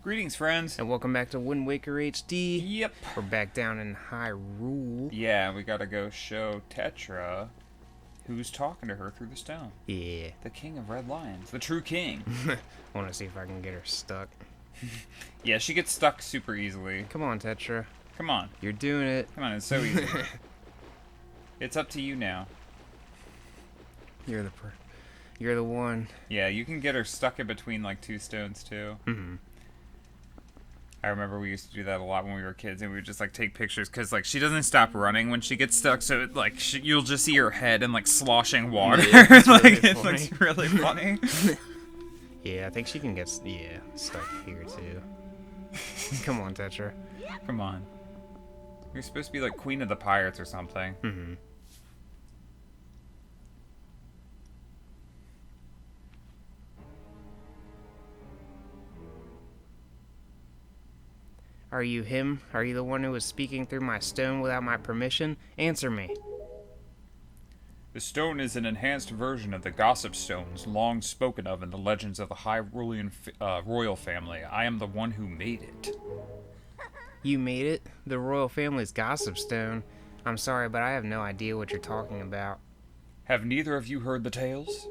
Greetings, friends. And welcome back to Wind Waker HD. Yep. We're back down in Hyrule. Yeah, we gotta go show Tetra who's talking to her through the stone. Yeah. The king of Red Lions. The true king. I want to see if I can get her stuck. Yeah, she gets stuck super easily. Come on, Tetra. Come on. You're doing it. Come on, it's so easy. It's up to you now. You're the one. Yeah, you can get her stuck in between like two stones too. Mm-hmm. I remember we used to do that a lot when we were kids, and we would just like take pictures because like she doesn't stop running when she gets stuck, so it, like you'll just see her head in like sloshing water. Yeah, it's like really it funny. looks really funny. Yeah, I think she can get stuck here too. Come on, Tetra. Come on. You're supposed to be like Queen of the Pirates or something. Mm-hmm. Are you him? Are you the one who was speaking through my stone without my permission? Answer me. The stone is an enhanced version of the gossip stones long spoken of in the legends of the Hyrulean royal family. I am the one who made it. You made it? The royal family's gossip stone? I'm sorry, but I have no idea what you're talking about. Have neither of you heard the tales?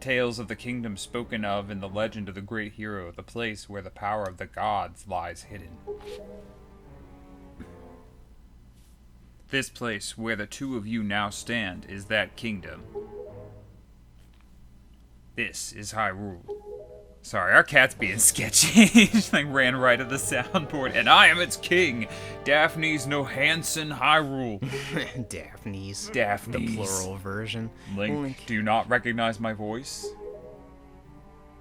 Tales of the kingdom spoken of in the legend of the great hero, the place where the power of the gods lies hidden. This place, where the two of you now stand, is that kingdom. This is Hyrule. Sorry, our cat's being sketchy. She like ran right at the soundboard. And I am its king, Daphne's Nohansen Hyrule. Daphne's. Daphne's. The plural version. Link, do you not recognize my voice?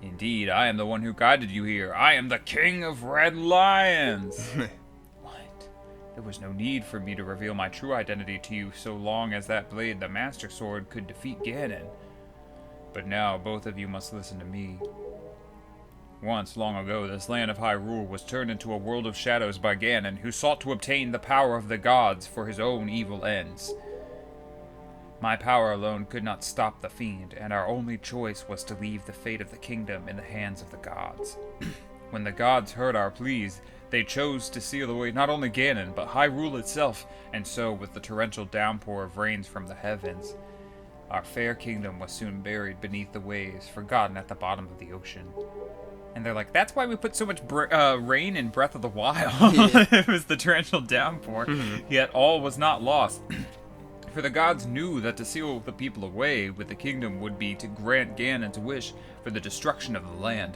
Indeed, I am the one who guided you here. I am the king of Red Lions. What? There was no need for me to reveal my true identity to you so long as that blade, the Master Sword, could defeat Ganon. But now, both of you must listen to me. Once, long ago, this land of Hyrule was turned into a world of shadows by Ganon, who sought to obtain the power of the gods for his own evil ends. My power alone could not stop the fiend, and our only choice was to leave the fate of the kingdom in the hands of the gods. When the gods heard our pleas, they chose to seal away not only Ganon, but Hyrule itself, and so, with the torrential downpour of rains from the heavens, our fair kingdom was soon buried beneath the waves, forgotten at the bottom of the ocean. And they're like, that's why we put so much rain in Breath of the Wild. Yeah. It was the torrential downpour. Mm-hmm. Yet all was not lost. For the gods knew that to seal the people away with the kingdom would be to grant Ganon's wish for the destruction of the land.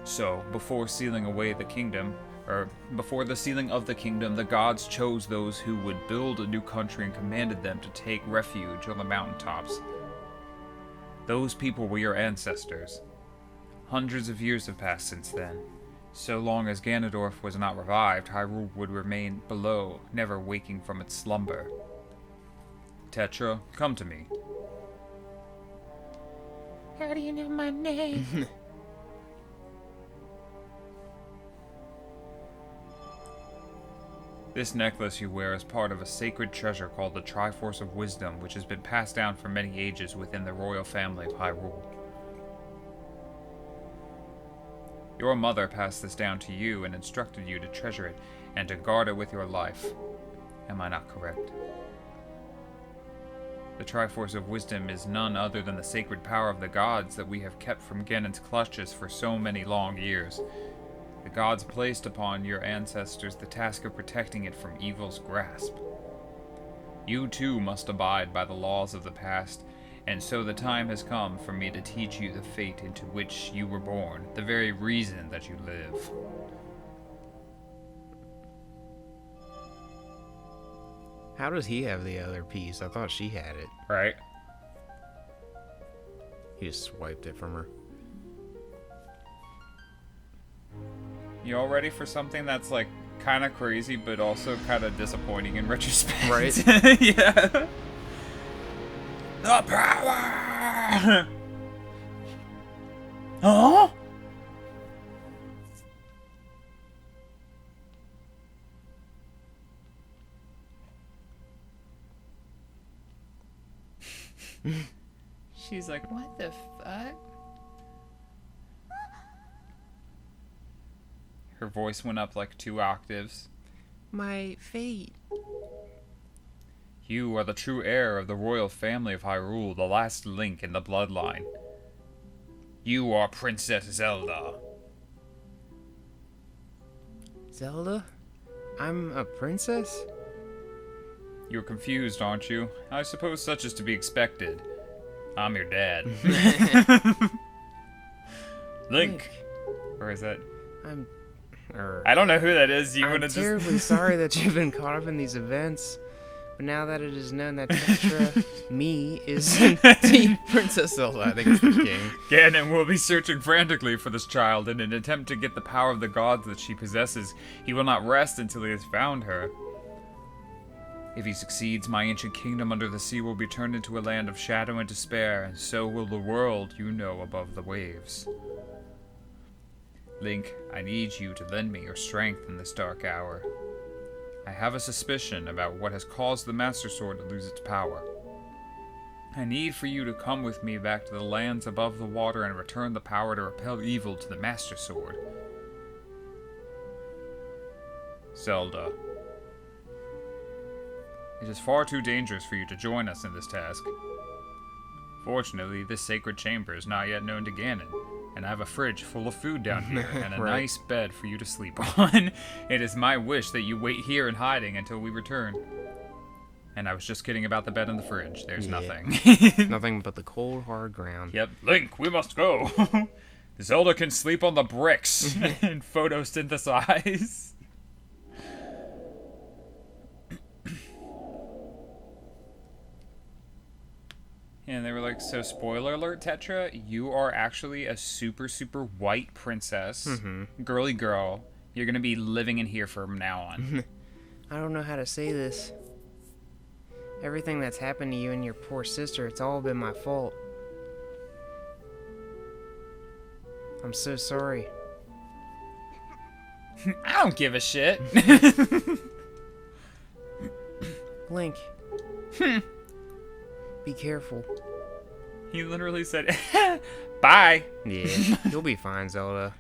So, before sealing away the kingdom, or before the sealing of the kingdom, the gods chose those who would build a new country and commanded them to take refuge on the mountaintops. Those people were your ancestors. Hundreds of years have passed since then. So long as Ganondorf was not revived, Hyrule would remain below, never waking from its slumber. Tetra, come to me. How do you know my name? This necklace you wear is part of a sacred treasure called the Triforce of Wisdom, which has been passed down for many ages within the royal family of Hyrule. Your mother passed this down to you and instructed you to treasure it and to guard it with your life. Am I not correct? The Triforce of Wisdom is none other than the sacred power of the gods that we have kept from Ganon's clutches for so many long years. The gods placed upon your ancestors the task of protecting it from evil's grasp. You too must abide by the laws of the past, and so the time has come for me to teach you the fate into which you were born, the very reason that you live. How does he have the other piece? I thought she had it. Right? He just swiped it from her. You all ready for something that's like kind of crazy, but also kind of disappointing in retrospect? Right? Yeah. The power! Huh? She's like, what the fuck? Her voice went up like 2 octaves. My fate. You are the true heir of the royal family of Hyrule, the last link in the bloodline. You are Princess Zelda. Zelda? I'm a princess? You're confused, aren't you? I suppose such is to be expected. I'm your dad. Link. Or is that... I don't know who that is. I'm terribly sorry that you've been caught up in these events. But now that it is known that Tetra, me, is indeed Princess Zelda, I think it's the king. Ganon will be searching frantically for this child in an attempt to get the power of the gods that she possesses. He will not rest until he has found her. If he succeeds, my ancient kingdom under the sea will be turned into a land of shadow and despair, and so will the world you know above the waves. Link, I need you to lend me your strength in this dark hour. I have a suspicion about what has caused the Master Sword to lose its power. I need for you to come with me back to the lands above the water and return the power to repel evil to the Master Sword. Zelda. It is far too dangerous for you to join us in this task. Fortunately, this sacred chamber is not yet known to Ganon, and I have a fridge full of food down here and a nice bed for you to sleep on. It is my wish that you wait here in hiding until we return. And I was just kidding about the bed and the fridge. There's nothing. Nothing but the cold, hard ground. Yep. Link, we must go. Zelda can sleep on the bricks and photosynthesize. And they were like, so spoiler alert, Tetra, you are actually a super, super white princess. Girly girl. You're going to be living in here from now on. I don't know how to say this. Everything that's happened to you and your poor sister, it's all been my fault. I'm so sorry. I don't give a shit. Link. Be careful. He literally said, bye. Yeah, you'll be fine, Zelda.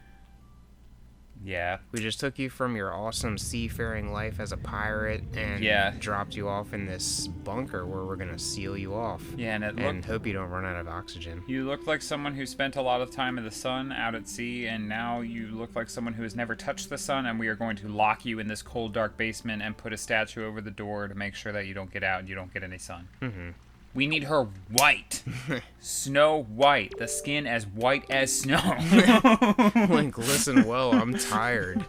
Yeah. We just took you from your awesome seafaring life as a pirate and dropped you off in this bunker where we're going to seal you off. Yeah, and hope you don't run out of oxygen. You look like someone who spent a lot of time in the sun out at sea, and now you look like someone who has never touched the sun, and we are going to lock you in this cold, dark basement and put a statue over the door to make sure that you don't get out and you don't get any sun. We need her white. Snow white. The skin as white as snow. Link, listen well, I'm tired.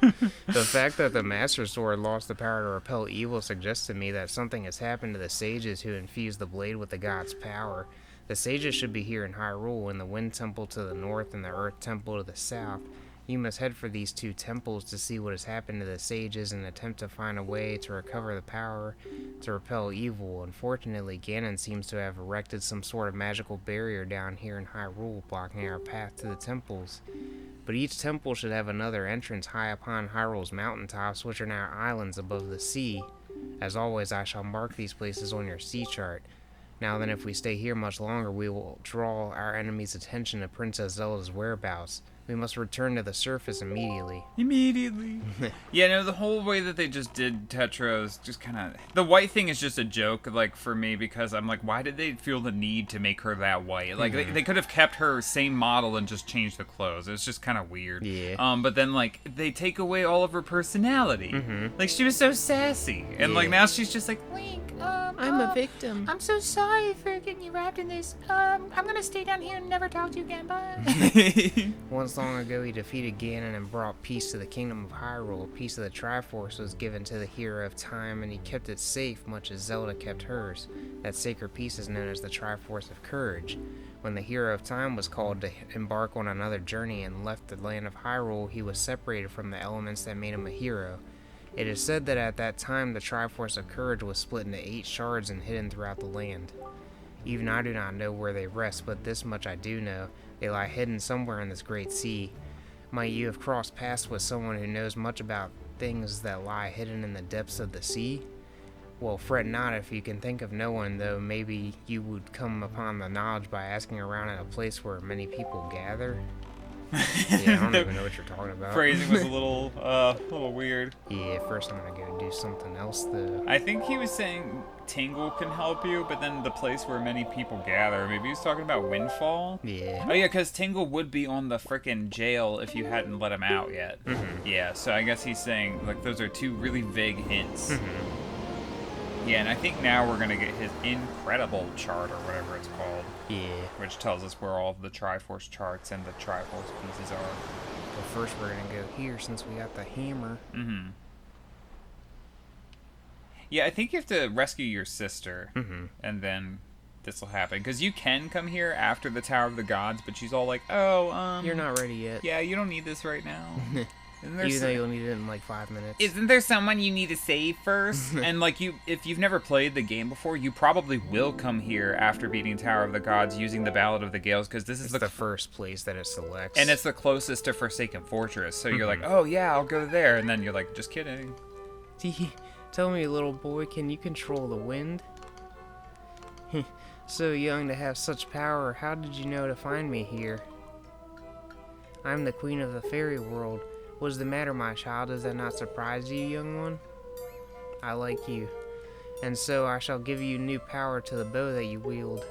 The fact that the Master Sword lost the power to repel evil suggests to me that something has happened to the sages who infused the blade with the god's power. The sages should be here in Hyrule, in the Wind Temple to the north and the Earth Temple to the south. You must head for these 2 temples to see what has happened to the sages and attempt to find a way to recover the power to repel evil. Unfortunately, Ganon seems to have erected some sort of magical barrier down here in Hyrule, blocking our path to the temples. But each temple should have another entrance high upon Hyrule's mountaintops, which are now islands above the sea. As always, I shall mark these places on your sea chart. Now then, if we stay here much longer, we will draw our enemy's attention to Princess Zelda's whereabouts. We must return to the surface immediately. Yeah, no, the whole way that they just did Tetra is just kind of... The white thing is just a joke, like, for me, because I'm like, why did they feel the need to make her that white? Like, they could have kept her same model and just changed the clothes. It was just kind of weird. Yeah. But then, like, they take away all of her personality. Like, she was so sassy. And, like, now she's just like, Link, I'm a victim. I'm so sorry for getting you wrapped in this. I'm gonna stay down here and never talk to you again. Bye. Once long ago, he defeated Ganon and brought peace to the kingdom of Hyrule. A piece of the Triforce was given to the Hero of Time, and he kept it safe, much as Zelda kept hers. That sacred piece is known as the Triforce of Courage. When the Hero of Time was called to embark on another journey and left the land of Hyrule, he was separated from the elements that made him a hero. It is said that at that time, the Triforce of Courage was split into 8 shards and hidden throughout the land. Even I do not know where they rest, but this much I do know. They lie hidden somewhere in this great sea. Might you have crossed paths with someone who knows much about things that lie hidden in the depths of the sea? Well, fret not if you can think of no one, though maybe you would come upon the knowledge by asking around in a place where many people gather. Yeah, I don't even know what you're talking about. Phrasing was a little weird. Yeah, first I'm gonna go do something else though. I think he was saying Tingle can help you, but then the place where many people gather. Maybe he was talking about Windfall? Yeah. Oh yeah, because Tingle would be on the frickin' jail if you hadn't let him out yet. Mm-hmm. Yeah, so I guess he's saying, like, those are two really vague hints. Mm-hmm. Yeah, and I think now we're gonna get his incredible chart, or whatever it's called. Yeah. Which tells us where all of the Triforce charts and the Triforce pieces are. But first we're gonna go here since we got the hammer. Mm-hmm. Yeah, I think you have to rescue your sister, and then this will happen. Because you can come here after the Tower of the Gods, but she's all like, oh, You're not ready yet. yeah, you don't need this right now. Even though you'll need it in like 5 minutes. Isn't there someone you need to save first? And like if you've never played the game before, you probably will come here after beating Tower of the Gods using the Ballad of the Gales, because this is the first place that it selects. and it's the closest to Forsaken Fortress. So you're like, oh yeah, I'll go there, and then you're like, just kidding. Tell me, little boy, can you control the wind? So young to have such power, how did you know to find me here? I'm the queen of the fairy world. What's the matter, my child? Does that not surprise you, young one? I like you, and so I shall give you new power to the bow that you wield.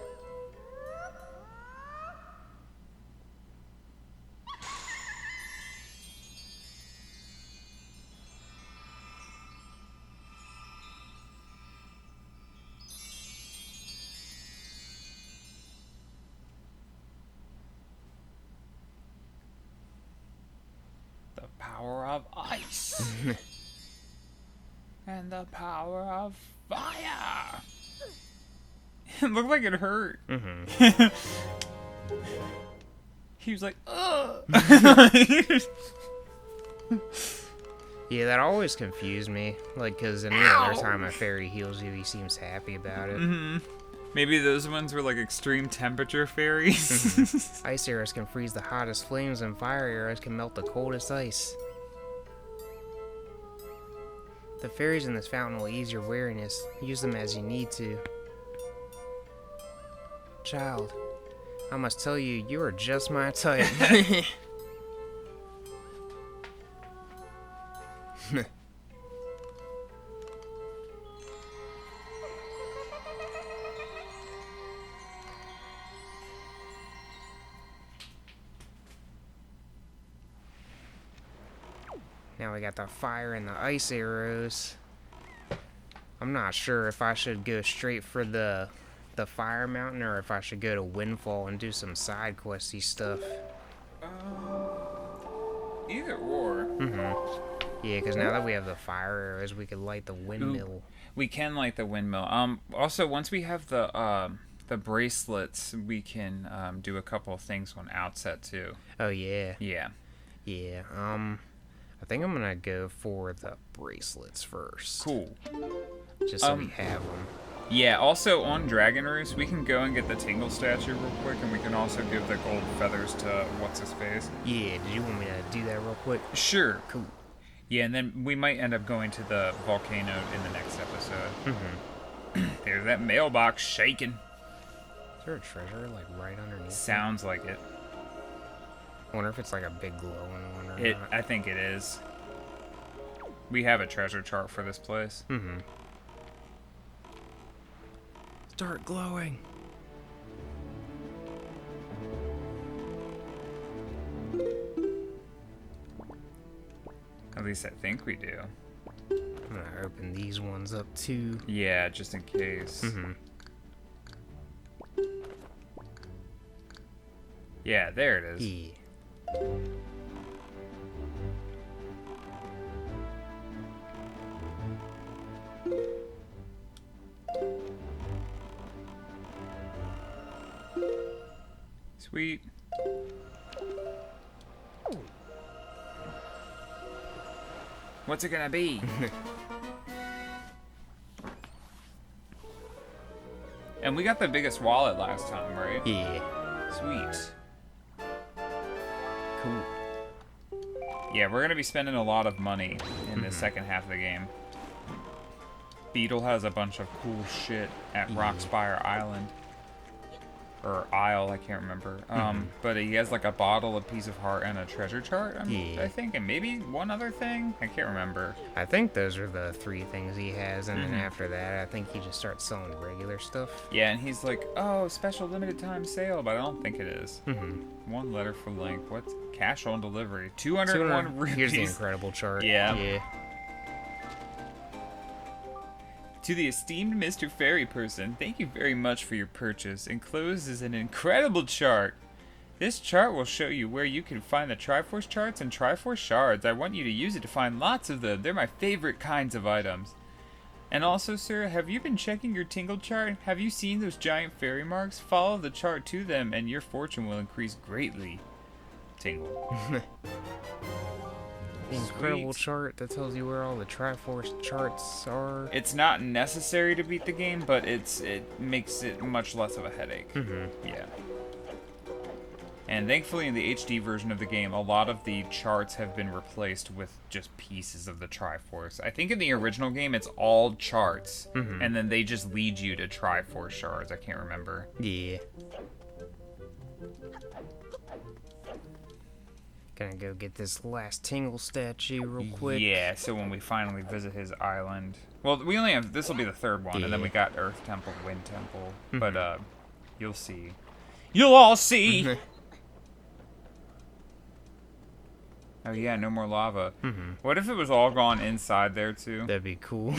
The power of ice. And the power of fire. It looked like it hurt. He was like, ugh. Yeah, that always confused me. Like, because any other time a fairy heals you, he seems happy about it. Maybe those ones were like extreme temperature fairies. Ice arrows can freeze the hottest flames, and fire arrows can melt the coldest ice. The fairies in this fountain will ease your weariness. Use them as you need to. Child, I must tell you, you are just my type. Now we got the fire and the ice arrows. I'm not sure if I should go straight for the fire mountain or if I should go to Windfall and do some side questy stuff. Either or. Yeah, because now that we have the fire arrows, we could light the windmill. We can light the windmill. Also, once we have the bracelets, we can do a couple of things on Outset too. Oh yeah. Yeah. Yeah. I think I'm gonna go for the bracelets first. Cool. Just so we have them. Yeah, also on Dragon Roost, we can go and get the Tingle statue real quick, and we can also give the gold feathers to what's-his-face. Yeah, did you want me to do that real quick? Sure. Cool. Yeah, and then we might end up going to the volcano in the next episode. There's that mailbox shaking. Is there a treasure, like, right underneath Sounds like it. I wonder if it's, like, a big glowing one or not. I think it is. We have a treasure chart for this place. Start glowing. At least I think we do. I'm gonna open these ones up too. Yeah, just in case. Yeah, there it is. Yeah. Sweet. What's it gonna be? And we got the biggest wallet last time, right? Yeah. Sweet. Cool. Yeah, we're gonna be spending a lot of money in the second half of the game. Beetle has a bunch of cool shit at Rockspire Island. or isle, I can't remember. But he has like a bottle, a piece of heart, and a treasure chart, Yeah. I think, and maybe one other thing. I can't remember. I think those are the 3 things he has, and then after that, I think he just starts selling regular stuff. Yeah, and he's like, oh, special limited time sale, but I don't think it is. One letter for Link. What's cash on delivery? 201 rupees. Here's the incredible chart. Yeah. To the esteemed Mr. Fairy Person, thank you very much for your purchase. Enclosed is an incredible chart. This chart will show you where you can find the Triforce charts and Triforce shards. I want you to use it to find lots of them. They're my favorite kinds of items. And also, sir, have you been checking your Tingle chart? Have you seen those giant fairy marks? Follow the chart to them and your fortune will increase greatly. Tingle. The incredible Sweet. chart that tells you where all the Triforce charts are. It's not necessary to beat the game, but it makes it much less of a headache. Yeah. And thankfully in the HD version of the game, a lot of the charts have been replaced with just pieces of the Triforce. I think in the original game it's all charts, and then they just lead you to Triforce shards. I can't remember. Yeah. Gonna go get this last Tingle statue real quick. Yeah, so when we finally visit his island... Well, we only have... This will be the third one, and then we got Earth Temple, Wind Temple. But, you'll see. You'll all see! Oh, yeah, no more lava. What if it was all gone inside there, too? That'd be cool.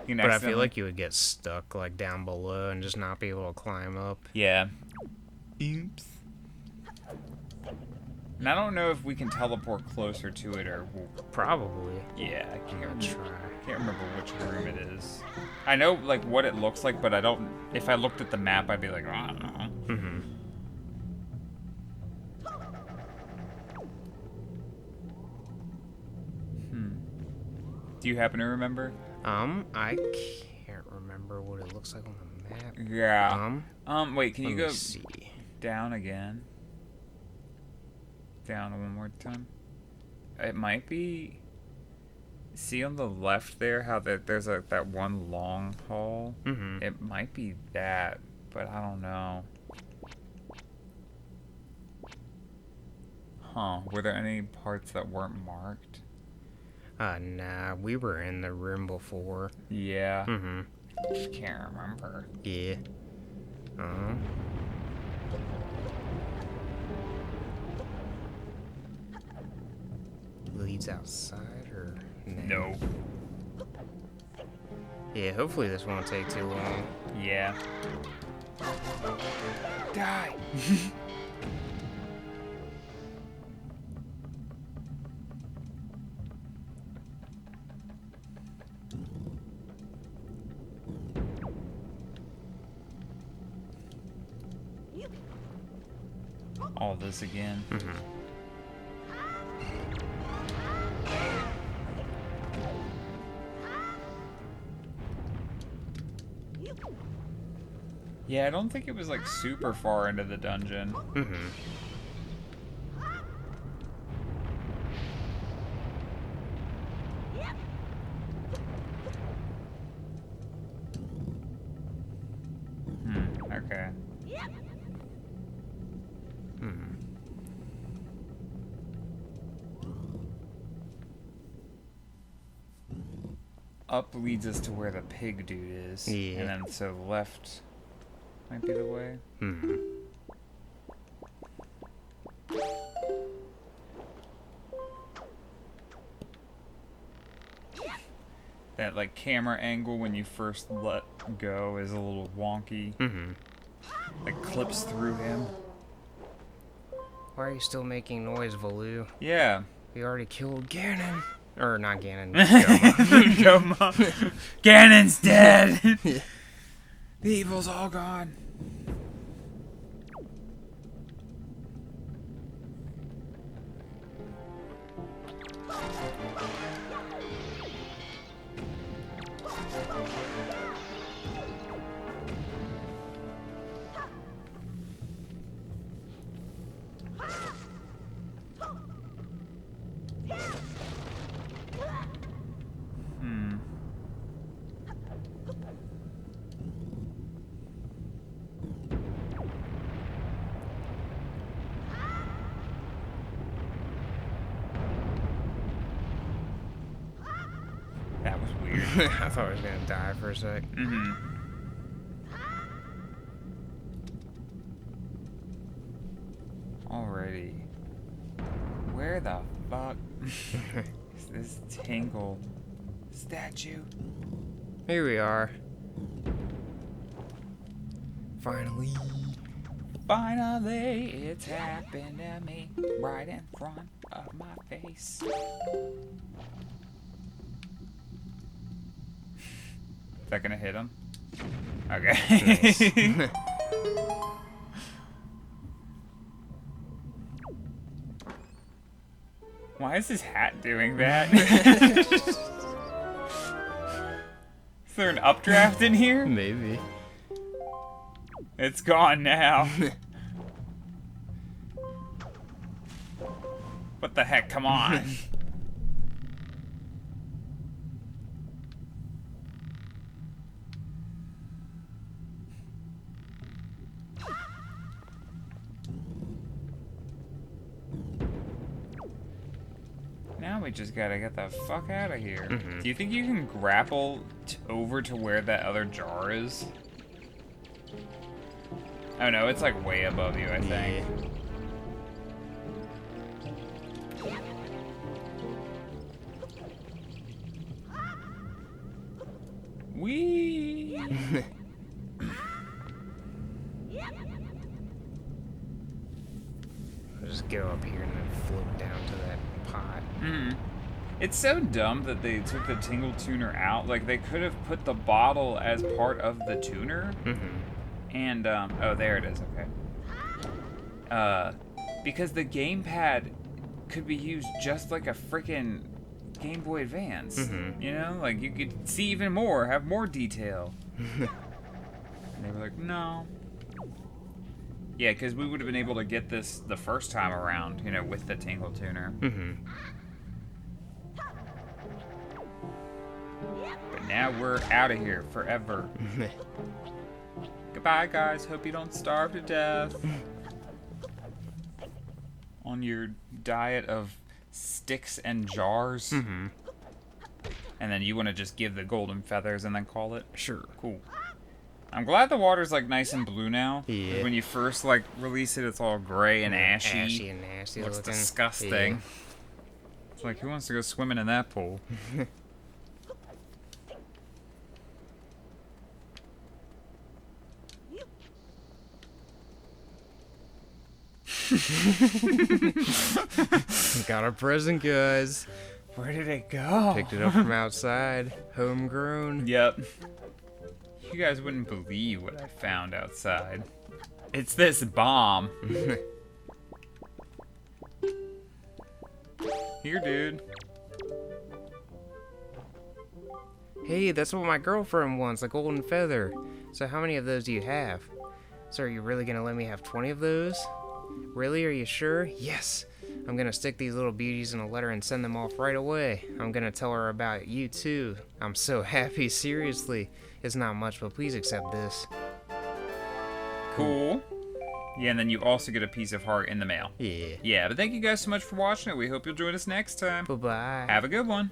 You But I feel like you would get stuck, like, down below and just not be able to climb up. Yeah. Oops. And I don't know if we can teleport closer to it or... Probably. Yeah, I I'm gonna try. can't remember which room it is. I know, like, what it looks like, but I don't... If I looked at the map, I'd be like, oh, I don't know. Do you happen to remember? I can't remember what it looks like on the map. Yeah. Wait, can you Let go me see. down again? Down one more time. It might be... See on the left there how there's that one long hall? It might be that, but I don't know. Huh. Were there any parts that weren't marked? Nah, we were in the room before. Yeah. Just can't remember. Yeah. Leads outside or No. Yeah, hopefully this won't take too long. Yeah. Die! All this again. Yeah, I don't think it was like super far into the dungeon. Okay. Up leads us to where the pig dude is. Yeah. And then so left might be the way. That like camera angle when you first let go is a little wonky. Like clips through him. Why are you still making noise, Valoo? Yeah. We already killed Ganon. Or not Ganon. Goma. Ganon's dead. The evil's all gone. I thought I was gonna die for a sec. Mm-hmm. Alrighty. Where the fuck is this Tingle statue? Here we are. Finally. Finally, it's happened to me right in front of my face. Is that gonna hit him? Okay. Nice. Why is his hat doing that? Is there an updraft in here? Maybe. It's gone now. What the heck? Come on. Now we just gotta get the fuck out of here. Mhm. Do you think you can grapple over to where that other jar is? Oh no, it's like way above you, I think. Wee. I'll just go up here and then float down to that pot. It's so dumb that they took the Tingle tuner out. Like, they could have put the bottle as part of the tuner. And, oh, there it is, okay. Because the gamepad could be used just like a freaking Game Boy Advance. You know? Like, you could see even more, have more detail. And they were like, no. Yeah, because we would have been able to get this the first time around, you know, with the Tingle tuner. But now we're out of here forever. Goodbye, guys. Hope you don't starve to death on your diet of sticks and jars. And then you want to just give the golden feathers and then call it? Sure. Cool. I'm glad the water's like nice and blue now. Yeah. When you first like release it, it's all gray and ashy. Ashy and nasty Looks looking. disgusting. Yeah. It's like, who wants to go swimming in that pool? Got our present, guys. Where did it go? Picked it up from outside. Homegrown. Yep. You guys wouldn't believe what I found outside. It's this bomb. Here, dude. Hey, that's what my girlfriend wants, a golden feather. So how many of those do you have? So are you really gonna let me have 20 of those? Really, are you sure? Yes. I'm gonna stick these little beauties in a letter and send them off right away. I'm gonna tell her about you too. I'm so happy, seriously. It's not much, but please accept this. Cool. Yeah, and then you also get a piece of heart in the mail. Yeah. Yeah, but thank you guys so much for watching it. We hope you'll join us next time. Bye-bye. Have a good one.